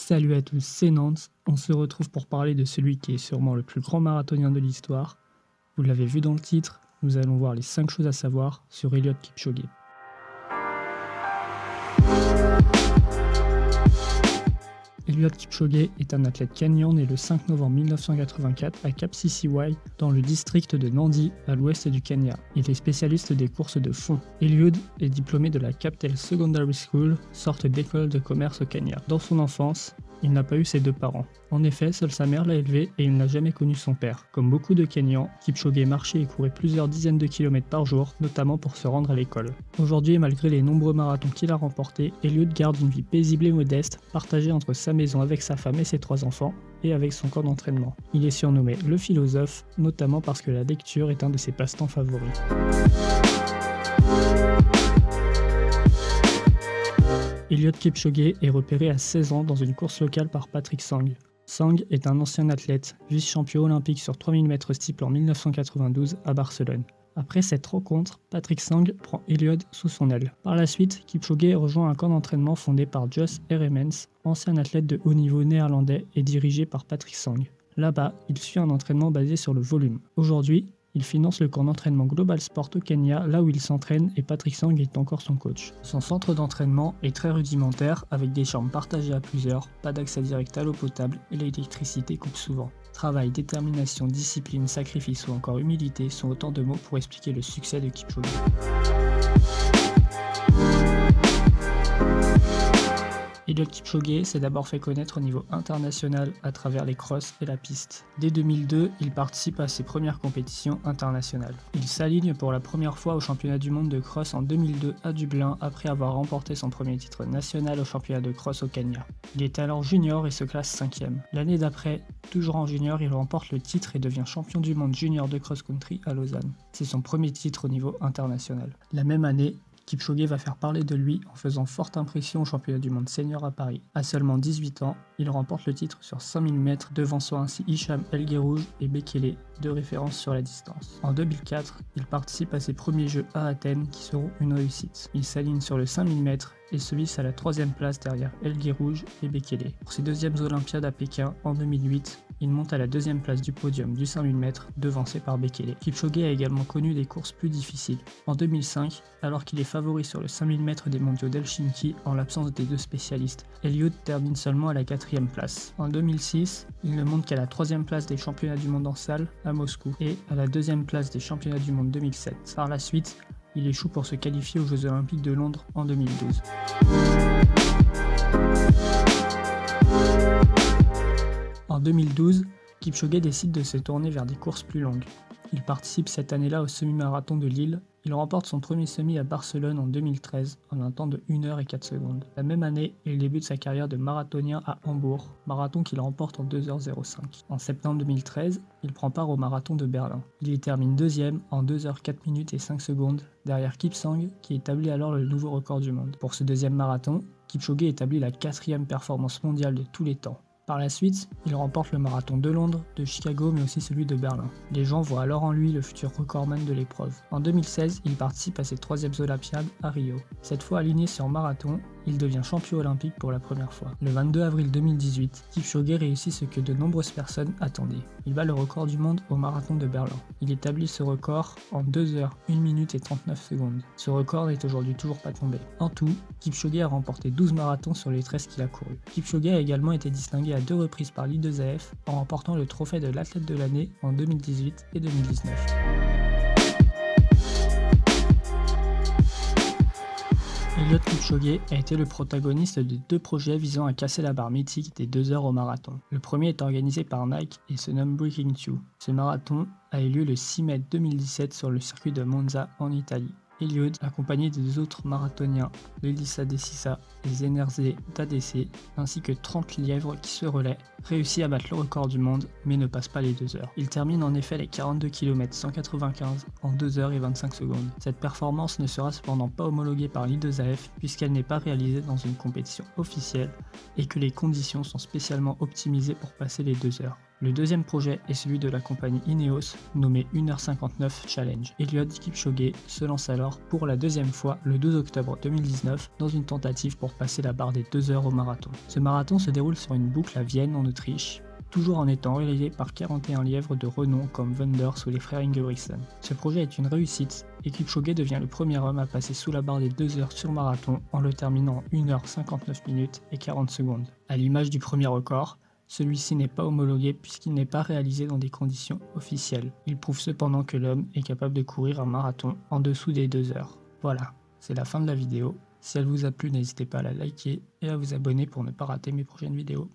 Salut à tous, c'est Nantes. On se retrouve pour parler de celui qui est sûrement le plus grand marathonien de l'histoire. Vous l'avez vu dans le titre, nous allons voir les 5 choses à savoir sur Eliud Kipchoge. Eliud Kipchoge est un athlète kenyan né le 5 novembre 1984 à Kapsisiwai, dans le district de Nandi, à l'ouest du Kenya. Il est spécialiste des courses de fond. Eliud est diplômé de la Captel Secondary School, sorte d'école de commerce au Kenya. Dans son enfance, il n'a pas eu ses deux parents. En effet, seule sa mère l'a élevé et il n'a jamais connu son père. Comme beaucoup de Kenyans, Kipchoge marchait et courait plusieurs dizaines de kilomètres par jour, notamment pour se rendre à l'école. Aujourd'hui, malgré les nombreux marathons qu'il a remportés, Eliud garde une vie paisible et modeste, partagée entre sa maison avec sa femme et ses 3 enfants, et avec son camp d'entraînement. Il est surnommé le philosophe, notamment parce que la lecture est un de ses passe-temps favoris. Eliud Kipchoge est repéré à 16 ans dans une course locale par Patrick Sang. Sang est un ancien athlète, vice-champion olympique sur 3000 mètres steeple en 1992 à Barcelone. Après cette rencontre, Patrick Sang prend Eliud sous son aile. Par la suite, Kipchoge rejoint un camp d'entraînement fondé par Jos Heremans, ancien athlète de haut niveau néerlandais et dirigé par Patrick Sang. Là-bas, il suit un entraînement basé sur le volume. Aujourd'hui, il finance le camp d'entraînement Global Sport au Kenya, là où il s'entraîne et Patrick Sang est encore son coach. Son centre d'entraînement est très rudimentaire, avec des chambres partagées à plusieurs, pas d'accès direct à l'eau potable et l'électricité coupe souvent. Travail, détermination, discipline, sacrifice ou encore humilité sont autant de mots pour expliquer le succès de Kipchoge. Eliud Kipchoge s'est d'abord fait connaître au niveau international à travers les crosses et la piste. Dès 2002, il participe à ses premières compétitions internationales. Il s'aligne pour la première fois au championnat du monde de cross en 2002 à Dublin après avoir remporté son premier titre national au championnat de cross au Kenya. Il est alors junior et se classe 5e. L'année d'après, toujours en junior, il remporte le titre et devient champion du monde junior de cross-country à Lausanne. C'est son premier titre au niveau international. La même année, Kipchoge va faire parler de lui en faisant forte impression au championnat du monde senior à Paris. À seulement 18 ans, il remporte le titre sur 5000 mètres, devançant ainsi Hicham El Guerrouj et Bekele, 2 références sur la distance. En 2004, il participe à ses premiers Jeux à Athènes qui seront une réussite. Il s'aligne sur le 5000 mètres et se hisse à la 3e place derrière El Guerrouj et Bekele. Pour ses 2e Olympiades à Pékin en 2008, il monte à la 2e place du podium du 5000 mètres, devancé par Bekele. Kipchoge a également connu des courses plus difficiles. En 2005, alors qu'il est favori sur le 5000 mètres des mondiaux d'Helsinki en l'absence des 2 spécialistes, Eliud termine seulement à la 4e place. En 2006, il ne monte qu'à la 3e place des championnats du monde en salle à Moscou et à la 2e place des championnats du monde 2007. Par la suite, il échoue pour se qualifier aux Jeux Olympiques de Londres en 2012. En 2012, Kipchoge décide de se tourner vers des courses plus longues. Il participe cette année-là au semi-marathon de Lille. Il remporte son premier semi à Barcelone en 2013 en un temps de 1h04. La même année, il débute sa carrière de marathonien à Hambourg, marathon qu'il remporte en 2h05. En septembre 2013, il prend part au marathon de Berlin. Il y termine 2e en 2h04 derrière Kip Sang qui établit alors le nouveau record du monde. Pour ce 2e marathon, Kipchoge établit la 4e performance mondiale de tous les temps. Par la suite, il remporte le marathon de Londres, de Chicago mais aussi celui de Berlin. Les gens voient alors en lui le futur recordman de l'épreuve. En 2016, il participe à ses 3e Olympiades à Rio. Cette fois aligné sur marathon, il devient champion olympique pour la première fois. Le 22 avril 2018, Kipchoge réussit ce que de nombreuses personnes attendaient. Il bat le record du monde au marathon de Berlin. Il établit ce record en 2h, 1 minute et 39 secondes. Ce record n'est aujourd'hui toujours pas tombé. En tout, Kipchoge a remporté 12 marathons sur les 13 qu'il a courus. Kipchoge a également été distingué à 2 reprises par l'I2AF en remportant le trophée de l'athlète de l'année en 2018 et 2019. Eliud Kipchoge a été le protagoniste de 2 projets visant à casser la barre mythique des 2 heures au marathon. Le premier est organisé par Nike et se nomme Breaking 2. Ce marathon a eu lieu le 6 mai 2017 sur le circuit de Monza en Italie. Eliud, accompagné des 2 autres marathoniens, Lelissa Desissa et Zenerzé Tadesse, ainsi que 30 lièvres qui se relaient, réussit à battre le record du monde, mais ne passe pas les 2 heures. Il termine en effet les 42 km 195 en 2 heures et 25 secondes. Cette performance ne sera cependant pas homologuée par l'I2AF puisqu'elle n'est pas réalisée dans une compétition officielle et que les conditions sont spécialement optimisées pour passer les 2 heures. Le deuxième projet est celui de la compagnie Ineos, nommé 1h59 Challenge. Eliud Kipchoge se lance alors pour la deuxième fois le 12 octobre 2019 dans une tentative pour passer la barre des 2 heures au marathon. Ce marathon se déroule sur une boucle à Vienne en Autriche, toujours en étant relayé par 41 lièvres de renom comme Wenders ou les frères Ingebrigtsen. Ce projet est une réussite et Kipchoge devient le premier homme à passer sous la barre des 2 heures sur marathon en le terminant en 1h59 minutes et 40 secondes. À l'image du premier record, celui-ci n'est pas homologué puisqu'il n'est pas réalisé dans des conditions officielles. Il prouve cependant que l'homme est capable de courir un marathon en dessous des 2 heures. Voilà, c'est la fin de la vidéo. Si elle vous a plu, n'hésitez pas à la liker et à vous abonner pour ne pas rater mes prochaines vidéos.